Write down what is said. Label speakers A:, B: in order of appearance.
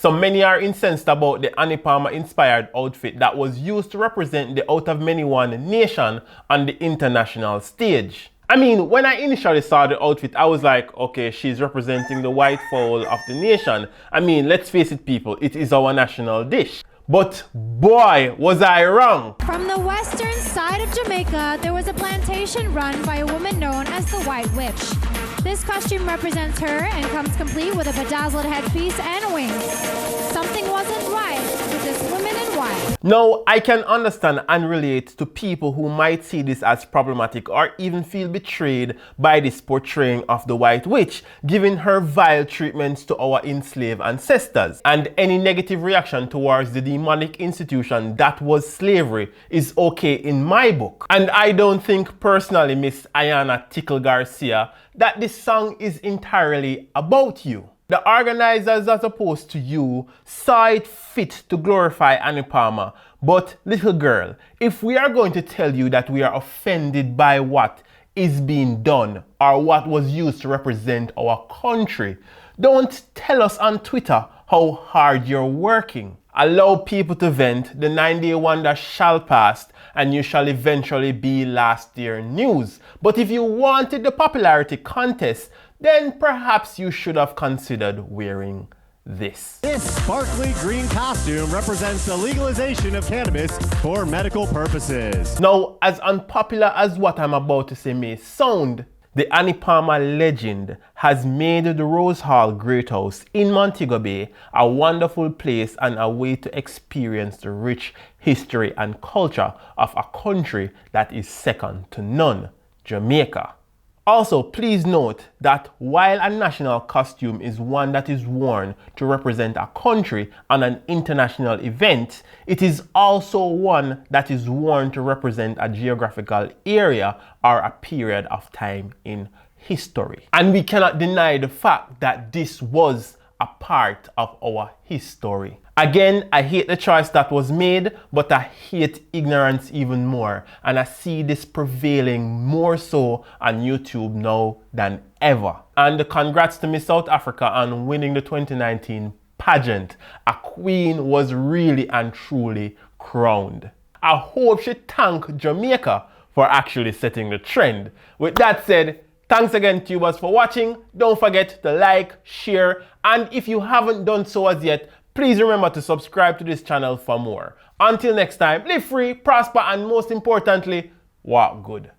A: So many are incensed about the Annie Palmer inspired outfit that was used to represent the out of many one nation on the international stage. I mean, when I initially saw the outfit, I was like, okay, she's representing the white fowl of the nation. I mean, let's face it, people, it is our national dish. But boy, was I wrong.
B: From the western side of Jamaica, there was a plantation run by a woman known as the White Witch. This costume represents her and comes complete with a bedazzled headpiece and wings. Something wasn't right with this woman in white.
A: Now, I can understand and relate to people who might see this as problematic or even feel betrayed by this portraying of the White Witch, giving her vile treatments to our enslaved ancestors. And any negative reaction towards the demonic institution that was slavery is okay in my book. And I don't think personally, Miss Ayana Tickle Garcia, that this song is entirely about you. The organizers, as opposed to you, saw it fit to glorify Annie Palmer. But little girl, if we are going to tell you that we are offended by what is being done or what was used to represent our country, don't tell us on Twitter how hard you're working. Allow people to vent. The 9-day wonder shall pass, and you shall eventually be last year news. But if you wanted the popularity contest, then perhaps you should have considered wearing this.
C: This sparkly green costume represents the legalization of cannabis for medical purposes.
A: Now, as unpopular as what I'm about to say may sound, the Annie Palmer legend has made the Rose Hall Great House in Montego Bay a wonderful place and a way to experience the rich history and culture of a country that is second to none, Jamaica. Also, please note that while a national costume is one that is worn to represent a country on an international event, it is also one that is worn to represent a geographical area or a period of time in history. And we cannot deny the fact that this was a part of our history. Again, I hate the choice that was made, but I hate ignorance even more. And I see this prevailing more so on YouTube now than ever. And congrats to Miss South Africa on winning the 2019 pageant. A queen was really and truly crowned. I hope she thanked Jamaica for actually setting the trend. With that said, thanks again, tubers, for watching. Don't forget to like, share, and if you haven't done so as yet, please remember to subscribe to this channel for more. Until next time, live free, prosper, and most importantly, walk good.